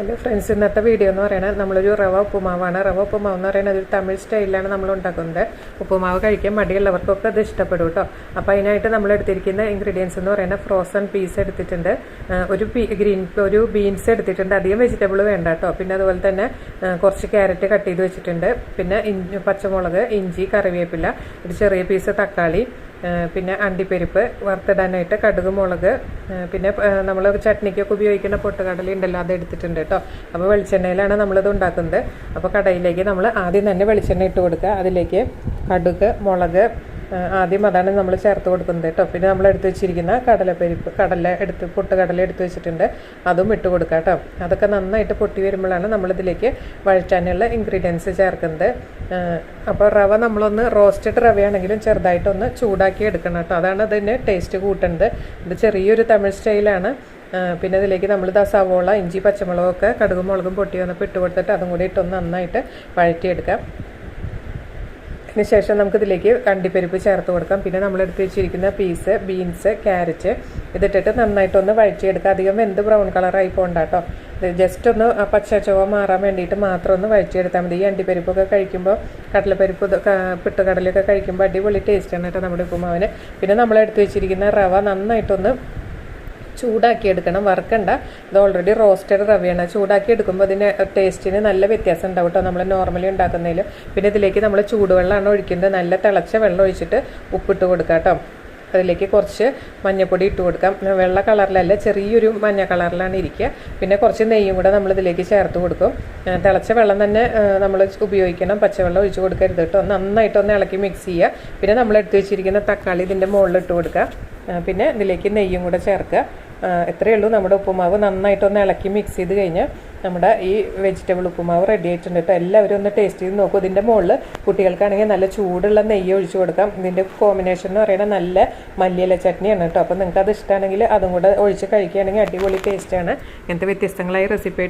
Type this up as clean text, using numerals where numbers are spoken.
Hello friends, ഇന്നത്തെ video എന്ന് പറയുന്നത് നമ്മളൊരു റവ ഉപ്പുമാവാണ്. റവ ഉപ്പുമാവ് എന്ന് പറയുന്നത് ഒരു തമിഴ് സ്റ്റൈലിലാണ് നമ്മൾ ഉണ്ടാക്കുന്നത്. ഉപ്പുമാവ് കഴിക്കാൻ മടിയുള്ളവർക്കൊക്കെ അത് ഇഷ്ടപ്പെടും കേട്ടോ. അപ്പോൾ അതിനായിട്ട് നമ്മൾ എടുത്തിരിക്കുന്ന ഇൻഗ്രീഡിയൻസ് എന്ന് പറയുന്നത് ഫ്രോസൺ പീസ് എടുത്തിട്ടുണ്ട്, ഒരു ബീൻസ് എടുത്തിട്ടുണ്ട്, അധികം വെജിറ്റബിൾ വേണ്ട കേട്ടോ. പിന്നെ അതുപോലെ തന്നെ കുറച്ച് ക്യാരറ്റ് കട്ട് ചെയ്ത് വെച്ചിട്ടുണ്ട്, പിന്നെ പച്ചമുളക്, ഇഞ്ചി, കറിവേപ്പില, ഒരു ചെറിയ പീസ് തക്കാളി, പിന്നെ അണ്ടിപ്പരിപ്പ് വറുത്തിടാനായിട്ട്, കടുക്, മുളക്, പിന്നെ നമ്മൾ ചട്നിക്കൊക്കെ ഉപയോഗിക്കുന്ന പൊട്ടുകടല ഉണ്ടല്ലോ, അത് എടുത്തിട്ടുണ്ട് കേട്ടോ. അപ്പോൾ വെളിച്ചെണ്ണയിലാണ് നമ്മളിത് ഉണ്ടാക്കുന്നത്. അപ്പോൾ കടയിലേക്ക് നമ്മൾ ആദ്യം തന്നെ വെളിച്ചെണ്ണ ഇട്ട് കൊടുക്കുക. അതിലേക്ക് കടുക്, മുളക്, ആദ്യം അതാണ് നമ്മൾ ചേർത്ത് കൊടുക്കുന്നത് കേട്ടോ. പിന്നെ നമ്മൾ എടുത്ത് വെച്ചിരിക്കുന്ന പൊട്ടുകടല എടുത്ത് വെച്ചിട്ടുണ്ട്, അതും ഇട്ട് കൊടുക്കുക കേട്ടോ. അതൊക്കെ നന്നായിട്ട് പൊട്ടി വരുമ്പോഴാണ് നമ്മളിതിലേക്ക് വഴറ്റാനുള്ള ഇൻഗ്രീഡിയൻസ് ചേർക്കുന്നത്. അപ്പോൾ റവ നമ്മളൊന്ന് റോസ്റ്റഡ് റവയാണെങ്കിലും ചെറുതായിട്ടൊന്ന് ചൂടാക്കി എടുക്കണം കേട്ടോ. അതാണ് അതിന് ടേസ്റ്റ് കൂട്ടുന്നത്. ഇത് ചെറിയൊരു തമിഴ് സ്റ്റൈലാണ്. പിന്നെ ഇതിലേക്ക് നമ്മൾ സവോള, ഇഞ്ചി, പച്ചമുളകൊക്കെ കടുകും മുളകും പൊട്ടി വന്നപ്പോൾ ഇട്ട് കൊടുത്തിട്ട് അതും കൂടി ഇട്ടൊന്ന് നന്നായിട്ട് വഴറ്റിയെടുക്കാം. അതിനുശേഷം നമുക്കിതിലേക്ക് അണ്ടിപ്പരിപ്പ് ചേർത്ത് കൊടുക്കാം. പിന്നെ നമ്മൾ എടുത്ത് വെച്ചിരിക്കുന്ന പീസ്, ബീൻസ്, ക്യാരറ്റ് ഇതിട്ടിട്ട് നന്നായിട്ടൊന്ന് വഴറ്റിയെടുക്കാം. അധികം വെന്ത് ബ്രൗൺ കളറായി പോകണ്ട കേട്ടോ. ജസ്റ്റ് ഒന്ന് പച്ച ചുവ മാറാൻ വേണ്ടിയിട്ട് മാത്രം ഒന്ന് വഴറ്റിയെടുത്താൽ മതി. ഈ അണ്ടിപ്പരിപ്പൊക്കെ കഴിക്കുമ്പോൾ, കടലപ്പരിപ്പ്, പുട്ടുകടലൊക്കെ കഴിക്കുമ്പോൾ അടിപൊളി ടേസ്റ്റാണ് കേട്ടോ നമ്മുടെ ഉപ്പുമാവിന്. പിന്നെ നമ്മൾ എടുത്ത് വെച്ചിരിക്കുന്ന റവ നന്നായിട്ടൊന്ന് ചൂടാക്കി എടുക്കണം, വറുക്കണ്ട. ഇത് ഓൾറെഡി റോസ്റ്റഡ് റവയാണ്. ചൂടാക്കി എടുക്കുമ്പോൾ അതിന് ടേസ്റ്റിന് നല്ല വ്യത്യാസം ഉണ്ടാവും കേട്ടോ നമ്മൾ നോർമലി ഉണ്ടാക്കുന്നതിൽ. പിന്നെ ഇതിലേക്ക് നമ്മൾ ചൂടുവെള്ളമാണ് ഒഴിക്കുന്നത്. നല്ല തിളച്ച വെള്ളം ഒഴിച്ചിട്ട് ഉപ്പിട്ട് കൊടുക്കാം കേട്ടോ. അതിലേക്ക് കുറച്ച് മഞ്ഞൾപ്പൊടി ഇട്ട് കൊടുക്കാം. വെള്ള കളറിലല്ല, ചെറിയൊരു മഞ്ഞ കളറിലാണ് ഇരിക്കുക. പിന്നെ കുറച്ച് നെയ്യും കൂടെ നമ്മളിതിലേക്ക് ചേർത്ത് കൊടുക്കും. തിളച്ച വെള്ളം തന്നെ നമ്മൾ ഉപയോഗിക്കണം, പച്ചവെള്ളം ഒഴിച്ച് കൊടുക്കരുത് കേട്ടോ. നന്നായിട്ടൊന്ന് ഇളക്കി മിക്സ് ചെയ്യുക. പിന്നെ നമ്മൾ എടുത്ത് വെച്ചിരിക്കുന്ന തക്കാളി ഇതിൻ്റെ മുകളിൽ ഇട്ട് കൊടുക്കുക. പിന്നെ ഇതിലേക്ക് നെയ്യും കൂടെ ചേർക്കുക. എത്രയേ ഉള്ളൂ. നമ്മുടെ ഉപ്പുമാവ് നന്നായിട്ടൊന്ന് ഇളക്കി മിക്സ് ചെയ്ത് കഴിഞ്ഞാൽ നമ്മുടെ ഈ വെജിറ്റബിൾ ഉപ്പുമാവ് റെഡി ആയിട്ടുണ്ട് കേട്ടോ. എല്ലാവരും ഒന്ന് ടേസ്റ്റ് ചെയ്ത് നോക്കും. ഇതിൻ്റെ മുകളിൽ കുട്ടികൾക്കാണെങ്കിൽ നല്ല ചൂടുള്ള നെയ്യ് ഒഴിച്ച് കൊടുക്കാം. ഇതിൻ്റെ കോമ്പിനേഷൻ എന്ന് പറയുന്നത് നല്ല മല്ലിയില ചട്നിയാണ് കേട്ടോ. അപ്പോൾ നിങ്ങൾക്ക് അത് ഇഷ്ടമാണെങ്കിൽ അതും കൂടെ ഒഴിച്ച് കഴിക്കുകയാണെങ്കിൽ അടിപൊളി ടേസ്റ്റാണ്. ഇങ്ങനത്തെ വ്യത്യസ്തങ്ങളായ റെസിപ്പി